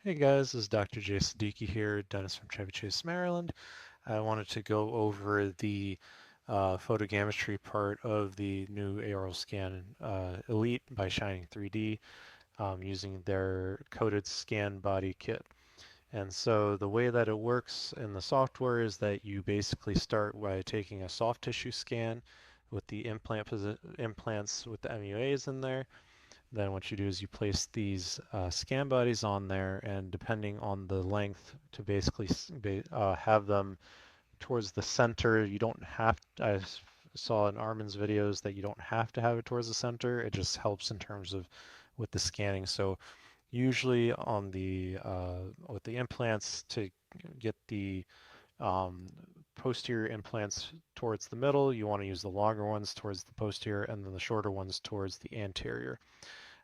Hey guys, this is Dr. Jay Siddiqui here, dentist from Chevy Chase, Maryland. I wanted to go over the photogrammetry part of the new Aoralscan Elite by Shining 3D using their coded scan body kit. And so the way that it works in the software is that you basically start by taking a soft tissue scan with the implants with the MUAs in there. Then what you do is you place these scan bodies on there, and depending on the length, to basically have them towards the center. You don't have to, I saw in Armin's videos that you don't have to have it towards the center. It just helps in terms of with the scanning. So usually on the with the implants, to get the um, posterior implants towards the middle, you want to use the longer ones towards the posterior, and then the shorter ones towards the anterior.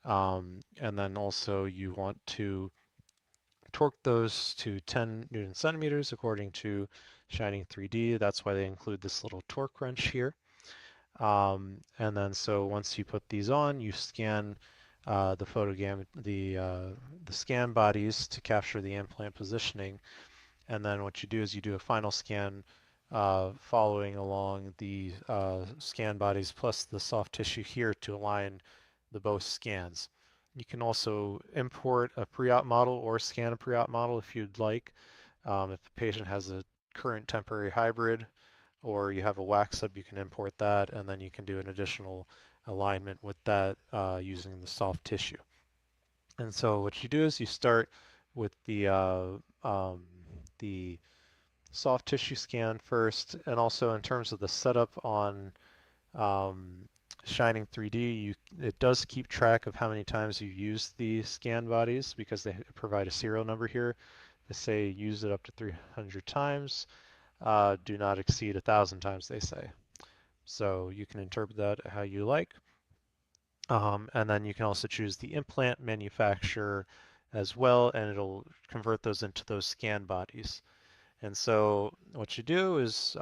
And then also you want to torque those to 10 Newton centimeters according to Shining 3D. That's why they include this little torque wrench here. And then so once you put these on, you scan the scan bodies to capture the implant positioning. And then what you do is you do a final scan following along the scan bodies plus the soft tissue here to align the both scans. You can also import a pre-op model or scan a pre-op model if you'd like. If the patient has a current temporary hybrid or you have a wax up, you can import that, and then you can do an additional alignment with that using the soft tissue. And so what you do is you start with the soft tissue scan first, and also in terms of the setup on um, Shining 3D, it does keep track of how many times you've used the scan bodies because they provide a serial number here. They say use it up to 300 times, do not exceed 1,000 times, they say. So you can interpret that how you like. And then you can also choose the implant manufacturer as well, and it'll convert those into those scan bodies. And so what you do is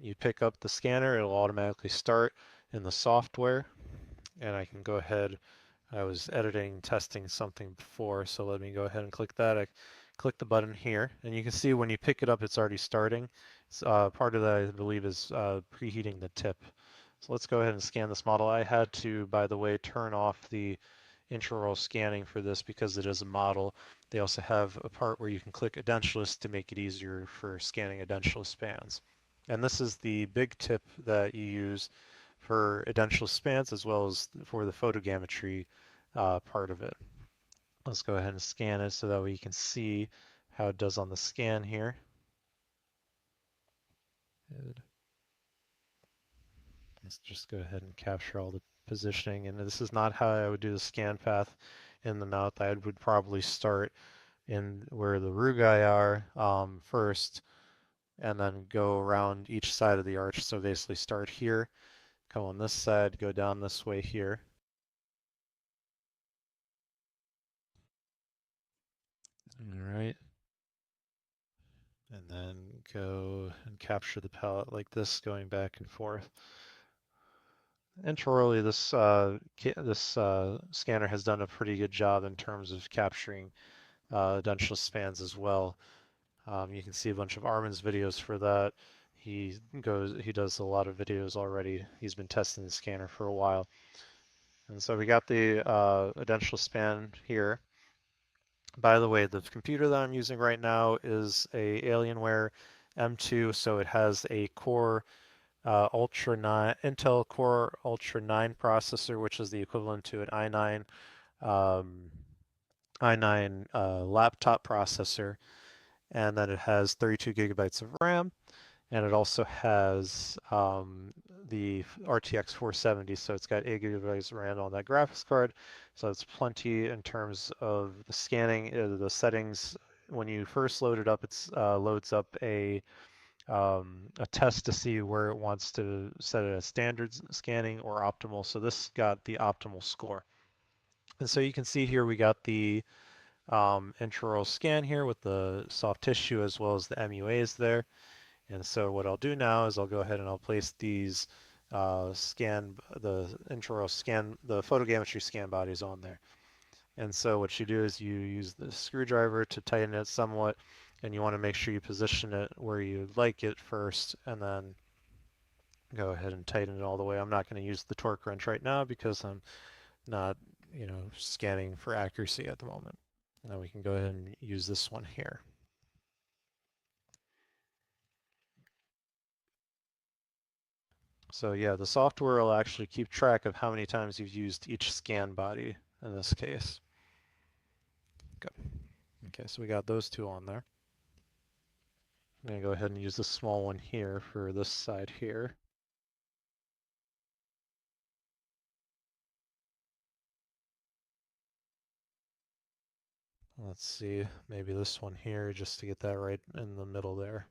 you pick up the scanner, it'll automatically start in the software. And I can go ahead, I was editing, testing something before, so let me go ahead and click that. I click the button here, and you can see when you pick it up, it's already starting. Part of that, I believe, is preheating the tip. So let's go ahead and scan this model. I had to, by the way, turn off the intraoral scanning for this because it is a model. They also have a part where you can click edentulous to make it easier for scanning edentulous spans. And this is the big tip that you use for edentulous spans as well as for the photogrammetry part of it. Let's go ahead and scan it so that we can see how it does on the scan here. Good. Let's just go ahead and capture all the positioning. And this is not how I would do the scan path in the mouth. I would probably start in where the rugae are first, and then go around each side of the arch. So basically start here, come on this side, go down this way here. All right. And then go and capture the palette like this, going back and forth. Intraorally, this scanner has done a pretty good job in terms of capturing edentulous spans as well. You can see a bunch of Armin's videos for that. He does a lot of videos already. He's been testing the scanner for a while. And so we got the edentulous span here. By the way, the computer that I'm using right now is a Alienware M2, so it has a Core Ultra 9 Intel Core Ultra 9 processor, which is the equivalent to an um, i9 laptop processor, and then it has 32 gigabytes of RAM, and it also has the RTX 470, so it's got 8 gigabytes of RAM on that graphics card, so it's plenty in terms of the scanning, the settings. When you first load it up, it loads up a test to see where it wants to set it as standard scanning or optimal. So this got the optimal score. And so you can see here we got the intraoral scan here with the soft tissue as well as the MUAs there. And so what I'll do now is I'll go ahead and I'll place these the intraoral scan, the photogrammetry scan bodies on there. And so what you do is you use the screwdriver to tighten it somewhat, and you want to make sure you position it where you like it first, and then go ahead and tighten it all the way. I'm not going to use the torque wrench right now because I'm not, scanning for accuracy at the moment. Now we can go ahead and use this one here. So yeah, the software will actually keep track of how many times you've used each scan body in this case. Good. Okay, so we got those two on there. I'm going to go ahead and use the small one here for this side here. Let's see, maybe this one here just to get that right in the middle there.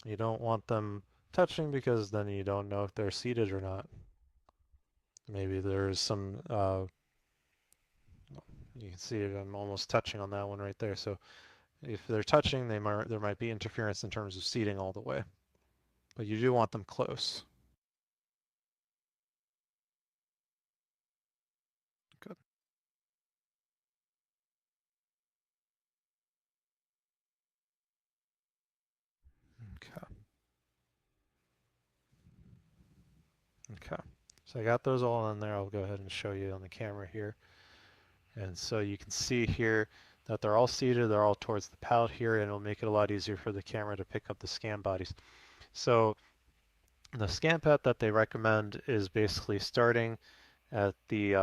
You don't want them touching because then you don't know if they're seated or not. Maybe there's some, you can see I'm almost touching on that one right there. So if they're touching, there might be interference in terms of seating all the way. But you do want them close. Good. Okay. Okay. So I got those all in there. I'll go ahead and show you on the camera here. And so you can see here that they're all seated, they're all towards the palette here, and it'll make it a lot easier for the camera to pick up the scan bodies. So the scan path that they recommend is basically starting at the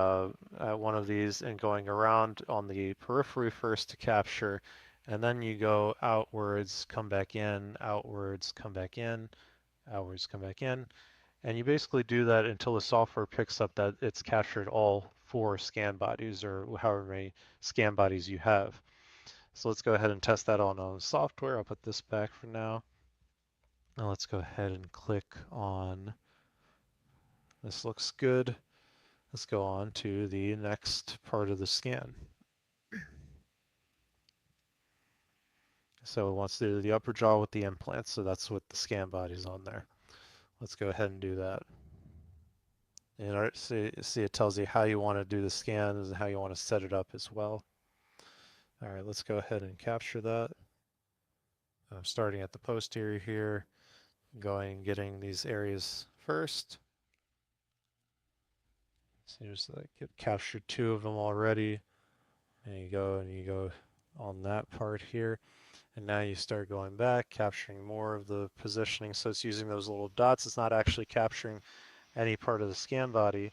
at one of these and going around on the periphery first to capture, and then you go outwards, come back in, outwards, come back in, outwards, come back in, and you basically do that until the software picks up that it's captured all 4 scan bodies or however many scan bodies you have. So let's go ahead and test that on the software. I'll put this back for now. Now let's go ahead and click on, this looks good. Let's go on to the next part of the scan. So it wants to do the upper jaw with the implant, so that's what the scan body's on there. Let's go ahead and do that. And see it tells you how you want to do the scan and how you want to set it up as well. All right, let's go ahead and capture that. I'm starting at the posterior here, getting these areas first. Seems like it captured 2 of them already. And you go on that part here. And now you start going back, capturing more of the positioning. So it's using those little dots. It's not actually capturing any part of the scan body,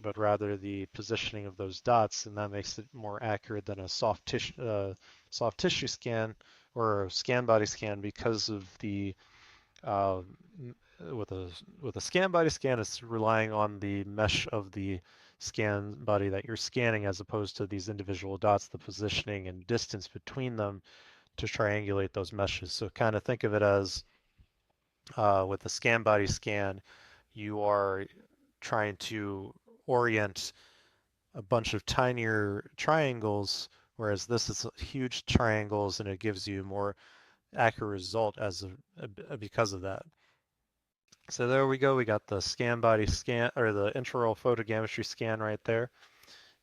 but rather the positioning of those dots, and that makes it more accurate than a soft tissue scan or a scan body scan because of the uh, with a scan body scan, it's relying on the mesh of the scan body that you're scanning as opposed to these individual dots, the positioning and distance between them to triangulate those meshes. So kind of think of it as with the scan body scan, you are trying to orient a bunch of tinier triangles, whereas this is huge triangles and it gives you more accurate result because of that. So there we go. We got the scan body scan or the intraoral photogrammetry scan right there.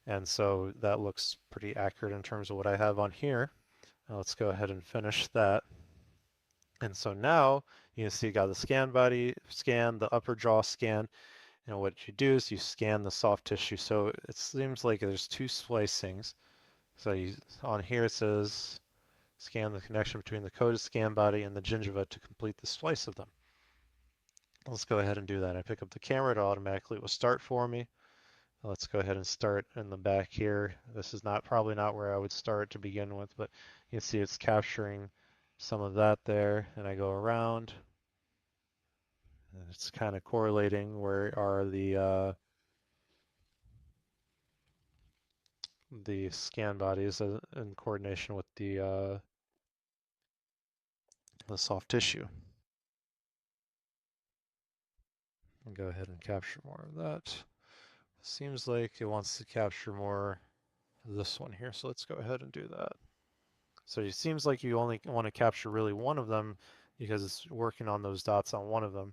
And so that looks pretty accurate in terms of what I have on here. Now let's go ahead and finish that. And so now you can see you got the scan body scan, the upper jaw scan, and what you do is you scan the soft tissue. So it seems like there's 2 splicings. So on here it says scan the connection between the coded scan body and the gingiva to complete the splice of them. Let's go ahead and do that. I pick up the camera, it automatically will start for me. Let's go ahead and start in the back here. This is probably not where I would start to begin with, but you can see it's capturing some of that there, and I go around. And it's kind of correlating where are the scan bodies in coordination with the soft tissue. I'll go ahead and capture more of that. Seems like it wants to capture more of this one here, so let's go ahead and do that. So it seems like you only want to capture really one of them because it's working on those dots on one of them.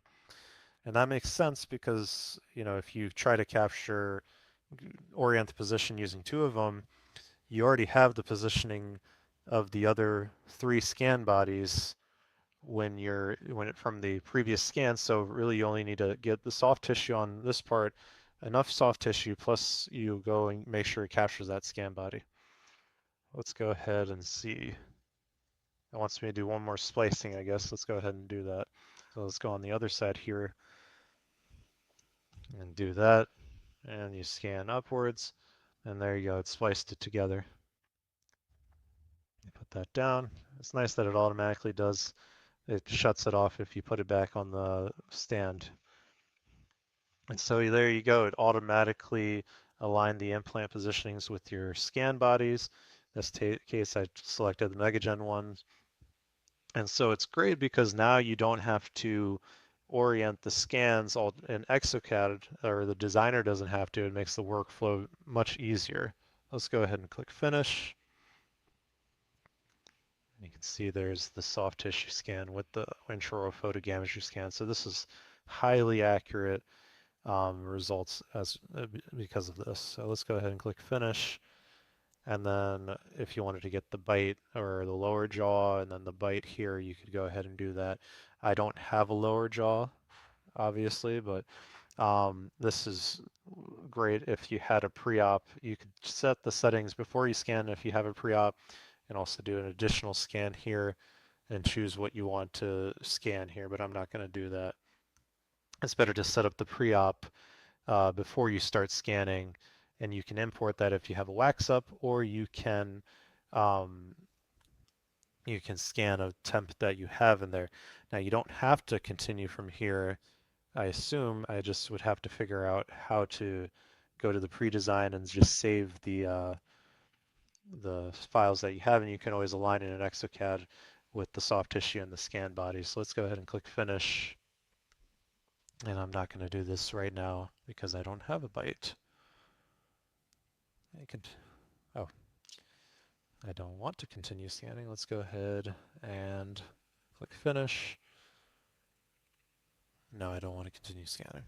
And that makes sense because, if you try to capture orient the position using two of them, you already have the positioning of the other three scan bodies when it from the previous scan. So really, you only need to get the soft tissue on this part, enough soft tissue, plus you go and make sure it captures that scan body. Let's go ahead and see. It wants me to do one more splicing, I guess. Let's go ahead and do that. So let's go on the other side here and do that. And you scan upwards, and there you go. It spliced it together. You put that down. It's nice that it automatically does. It shuts it off if you put it back on the stand. And so there you go. It automatically aligned the implant positionings with your scan bodies. In this case, I selected the MegaGen one. And so it's great because now you don't have to orient the scans all in ExoCAD, or the designer doesn't have to. It makes the workflow much easier. Let's go ahead and click Finish. You can see there's the soft tissue scan with the Intraoral Photogrammetry Scan. So this is highly accurate results because of this. So let's go ahead and click Finish. And then if you wanted to get the bite or the lower jaw and then the bite here, you could go ahead and do that. I don't have a lower jaw, obviously, but this is great if you had a pre-op. You could set the settings before you scan if you have a pre-op, and also do an additional scan here and choose what you want to scan here, but I'm not going to do that. It's better to set up the pre-op before you start scanning, and you can import that if you have a wax up, or um, you can scan a temp that you have in there. Now you don't have to continue from here. I assume I just would have to figure out how to go to the pre-design and just save the files that you have, and you can always align in an ExoCAD with the soft tissue and the scan body. So let's go ahead and click Finish. And I'm not going to do this right now because I don't have a bite. I could, oh, I don't want to continue scanning. Let's go ahead and click Finish. No, I don't want to continue scanning.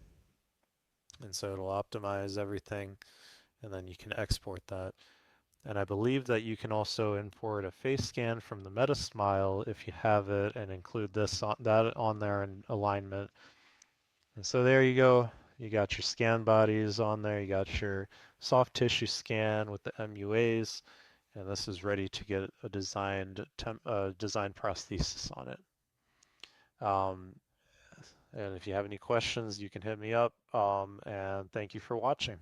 And so it'll optimize everything, and then you can export that. And I believe that you can also import a face scan from the MetaSmile if you have it, and include that on there in alignment. And so there you go. You got your scan bodies on there. You got your soft tissue scan with the MUAs, and this is ready to get a designed prosthesis on it. And if you have any questions, you can hit me up. And thank you for watching.